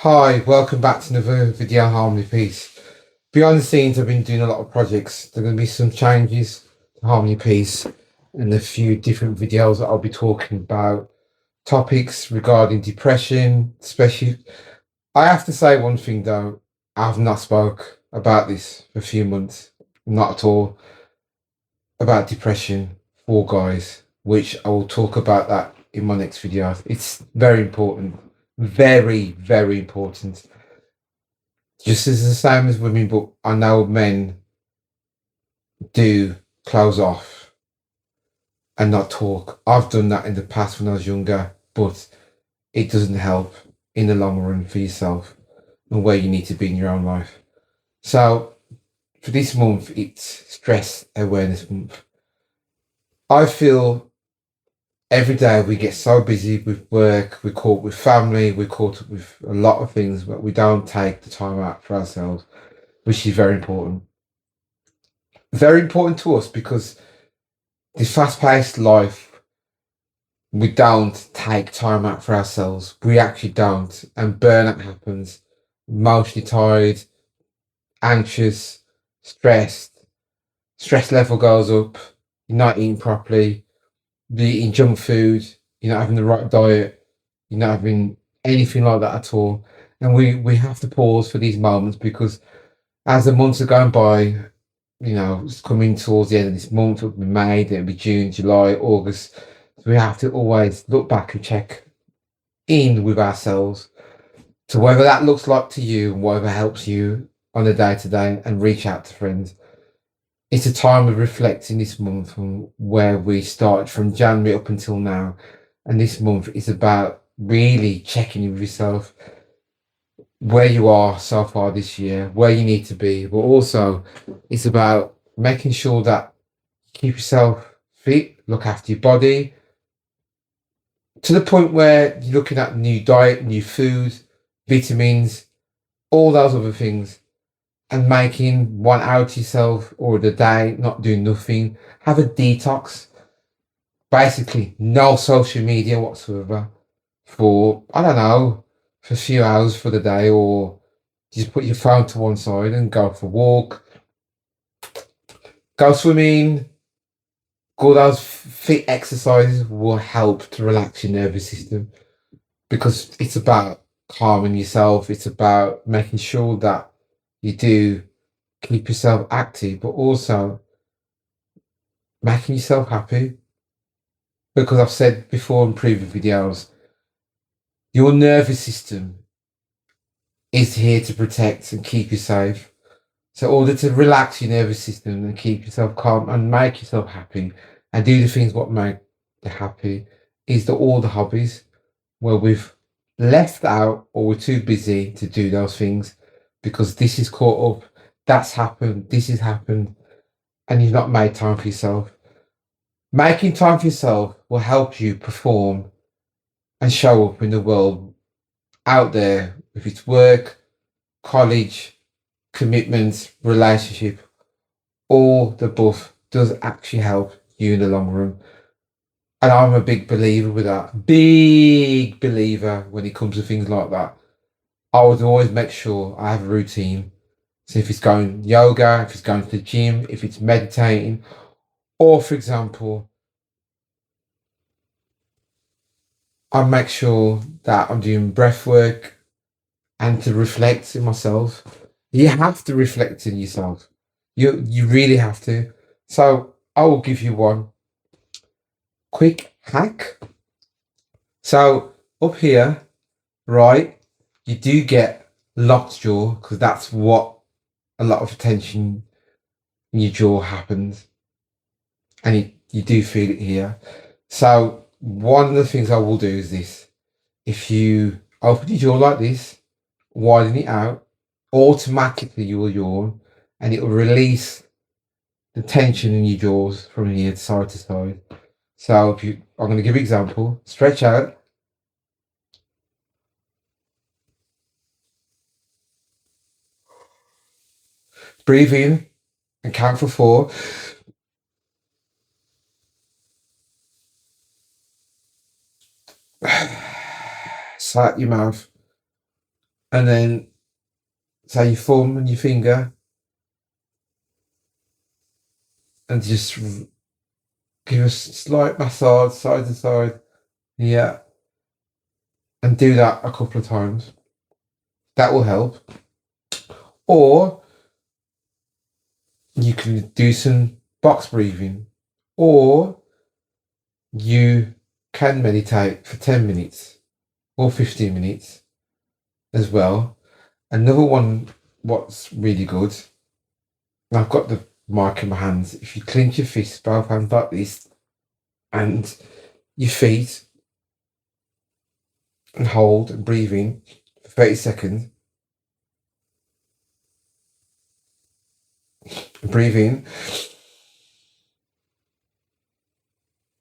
Hi, welcome back to another video on Harmony Piece. Behind the scenes, I've been doing a lot of projects. There are going to be some changes to Harmony Piece and a few different videos that I'll be talking about topics regarding depression, especially. I have to say one thing though, I've not spoke about this for a few months, not at all, about depression for guys, which I will talk about that in my next video. It's very important, very, very important. Just as the same as women, but I know men do close off and not talk. I've done that in the past when I was younger, but it doesn't help in the long run for yourself and where you need to be in your own life. So for this month, it's Stress Awareness Month. I feel every day we get so busy with work, we're caught with family, we're caught up with a lot of things, but we don't take the time out for ourselves, which is very important. Very important to us because this fast-paced life, we don't take time out for ourselves. We actually don't, and burnout happens. Emotionally tired, anxious, stressed. Stress level goes up. You're not eating properly. You're eating junk food. You're not having the right diet. You're not having anything like that at all. And we have to pause for these moments because as the months are going by, it's coming towards the end of this month. It'll be May, then it'll be June, July, August. So we have to always look back and check in with ourselves to whatever that looks like to you and whatever helps you on a day to day, and reach out to friends. It's a time of reflecting this month from where we started from January up until now. And this month is about really checking in with yourself, where you are so far this year, where you need to be, but also it's about making sure that you keep yourself fit, look after your body to the point where you're looking at new diet, new food, vitamins, all those other things, and making 1 hour to yourself or the day, not doing nothing. Have a detox. Basically, no social media whatsoever for, I don't know, for a few hours for the day, or just put your phone to one side and go for a walk, go swimming. All those fit exercises will help to relax your nervous system because it's about calming yourself. It's about making sure that you do keep yourself active, but also making yourself happy. Because I've said before in previous videos, your nervous system is here to protect and keep you safe. So in order to relax your nervous system and keep yourself calm and make yourself happy and do the things what make you happy is all the hobbies where we've left out or we're too busy to do those things because this is caught up, that's happened, this has happened, and you've not made time for yourself. Making time for yourself will help you perform and show up in the world out there, if it's work, college, commitments, relationship, all the above does actually help you in the long run. And I'm a big believer with that. Big believer when it comes to things like that. I would always make sure I have a routine. So if it's going yoga, if it's going to the gym, if it's meditating, or for example, I make sure that I'm doing breath work and to reflect in myself. You have to reflect in yourself. You really have to. So I will give you one quick hack. So up here, right, you do get locked jaw because that's what a lot of tension in your jaw happens, and you do feel it here. So one of the things I will do is this: if you open your jaw like this, widen it out, automatically you will yawn, and it will release the tension in your jaws from here side to side. So if you, I'm going to give you an example. Stretch out, breathe in, and count for 4. Sat your mouth. and then say your thumb and your finger, and just give a slight massage side to side. Yeah, and do that a couple of times. That will help. Or you can do some box breathing, or you can meditate for 10 minutes or 15 minutes as well. Another one, what's really good, and I've got the mic in my hands. If you clench your fists, both hands like this, and your feet, and hold and breathe in for 30 seconds, breathe in,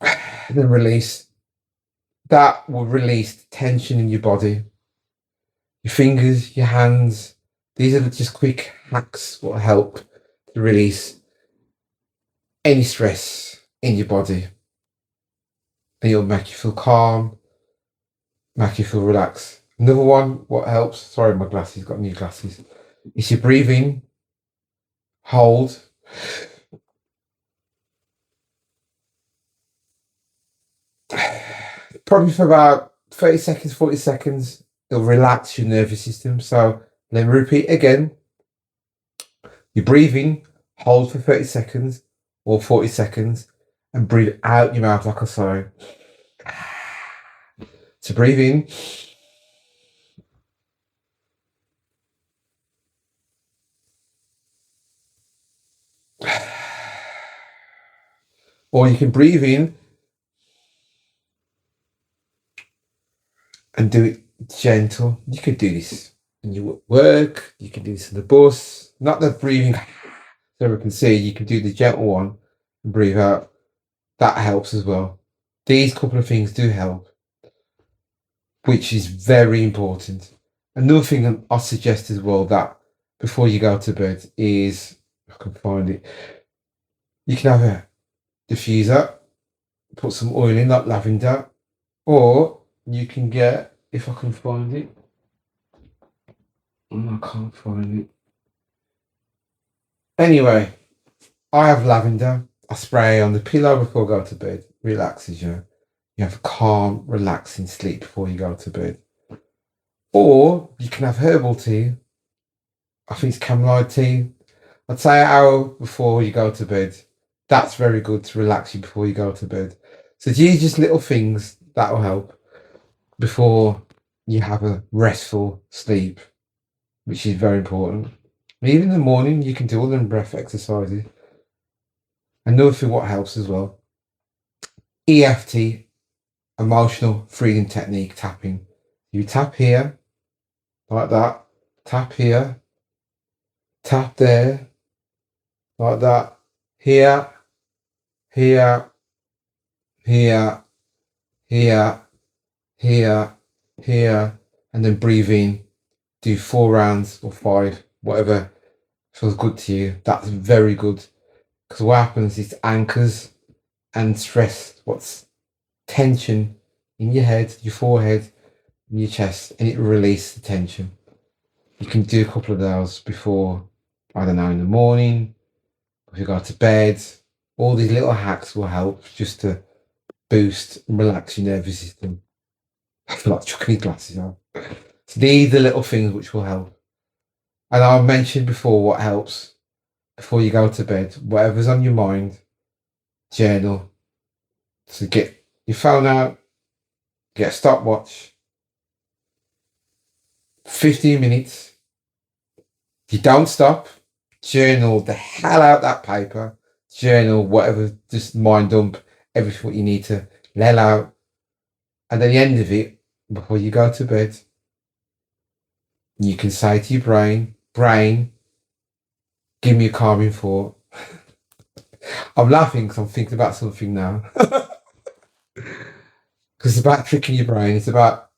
and then release. That will release tension in your body. Your fingers, your hands, these are just quick hacks that will help to release any stress in your body. And it'll make you feel calm, make you feel relaxed. Another one, what helps, sorry, my glasses, got new glasses, is you breathe in, hold, probably for about 30 seconds, 40 seconds, it'll relax your nervous system. So then repeat again. You breathe in, hold for 30 seconds or 40 seconds, and breathe out your mouth like a sigh. So breathe in. Or you can breathe in and do it gentle. You could do this when you at work, you can do this in the bus. Not the breathing so everyone can see, you can do the gentle one and breathe out. That helps as well. These couple of things do help, which is very important. Another thing I suggest as well, that before you go to bed, is, if I can find it, you can have a diffuser, put some oil in, like lavender, or you can get, if I can find it, I can't find it. Anyway, I have lavender. I spray on the pillow before I go to bed. Relaxes you. You have a calm, relaxing sleep before you go to bed. Or you can have herbal tea. I think it's chamomile tea. I'd say an hour before you go to bed. That's very good to relax you before you go to bed. So these just little things that will help before you have a restful sleep, which is very important. Even in the morning, you can do all them breath exercises. Another thing what helps as well, EFT, emotional freedom technique, tapping. You tap here, like that, tap here, tap there, like that, here, here, here, here, here, here, and then breathe in. Do 4 rounds or 5, whatever feels good to you. That's very good, because what happens is anchors and stress, what's tension in your head, your forehead, in your chest, and it releases the tension. You can do a couple of those before, I don't know, in the morning, if you go to bed. All these little hacks will help just to boost and relax your nervous system. I feel like chucking my glasses on. So these are little things which will help. And I mentioned before what helps before you go to bed. Whatever's on your mind, journal. So get your phone out, get a stopwatch, 15 minutes. You don't stop. Journal the hell out that paper. Journal whatever, just mind dump everything what you need to let out. And at the end of it, before you go to bed, you can say to your brain, give me a calming thought. I'm laughing because I'm thinking about something now. Because it's about tricking your brain. It's about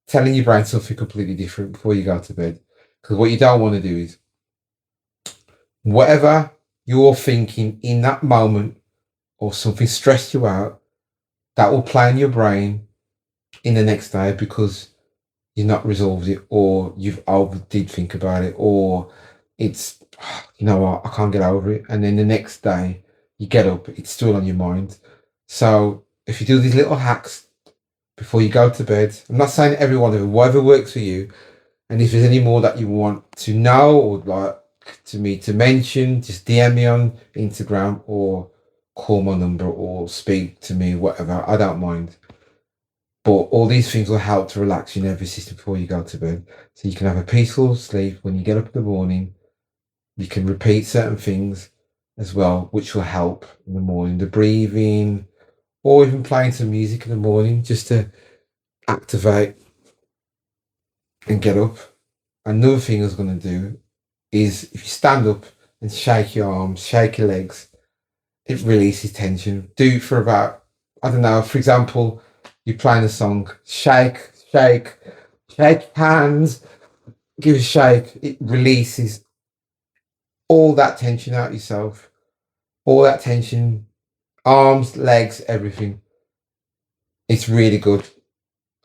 telling your brain something completely different before you go to bed. Because what you don't want to do is, whatever you're thinking in that moment or something stressed you out, that will play in your brain in the next day, because you've not resolved it, or you've over did think about it, or it's, you know what, I can't get over it. And then the next day you get up, it's still on your mind. So if you do these little hacks before you go to bed, I'm not saying every one of them, whatever works for you. And if there's any more that you want to know or like to me to mention, just DM me on Instagram or call my number or speak to me, whatever. I don't mind. But all these things will help to relax your nervous system before you go to bed. So you can have a peaceful sleep when you get up in the morning. You can repeat certain things as well, which will help in the morning. The breathing, or even playing some music in the morning just to activate and get up. Another thing I was going to do is if you stand up and shake your arms, shake your legs, it releases tension. Do it for about, I don't know, for example, you're playing a song, shake, shake, shake hands, give a shake. It releases all that tension out yourself, all that tension, arms, legs, everything. It's really good.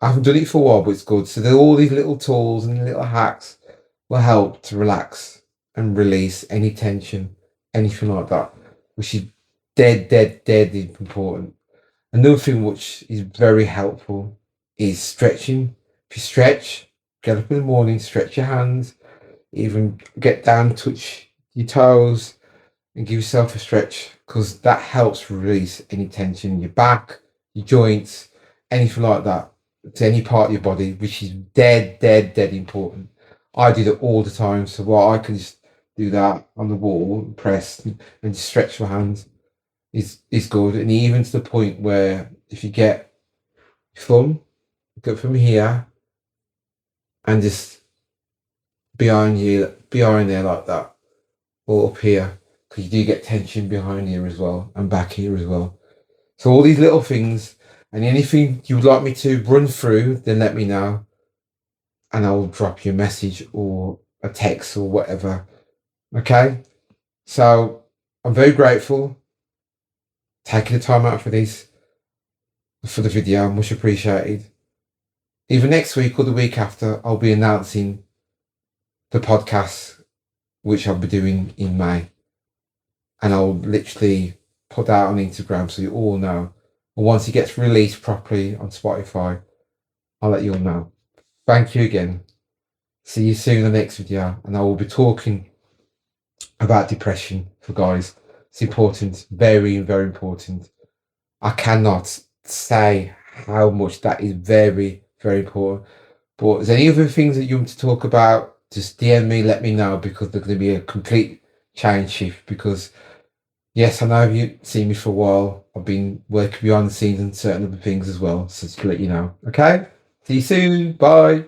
I haven't done it for a while, but it's good. So there are all these little tools and little hacks will help to relax and release any tension, anything like that, which is dead important. Another thing which is very helpful is stretching. If you stretch, get up in the morning, stretch your hands, even get down, touch your toes, and give yourself a stretch because that helps release any tension in your back, your joints, anything like that, to any part of your body, which is dead important. I do that all the time, so what I can just do that on the wall, press, and just stretch my hands is good. And even to the point where if you get your thumb, go from here and just behind you, behind there like that, or up here, because you do get tension behind here as well and back here as well. So all these little things, and anything you would like me to run through, then let me know, and I'll drop you a message or a text or whatever. Okay. So I'm very grateful taking the time out for this, for the video, much appreciated. Either next week or the week after, I'll be announcing the podcast, which I'll be doing in May. And I'll literally put that on Instagram so you all know. And once it gets released properly on Spotify, I'll let you all know. Thank you again. See you soon in the next video. And I will be talking about depression for guys. It's important, very important. I cannot say how much that is very important. But is there any other things that you want to talk about? Just DM me, let me know, because there's going to be a complete change shift. Because yes, I know you've seen me for a while. I've been working behind the scenes and certain other things as well. So just to let you know. Okay? See you soon. Bye.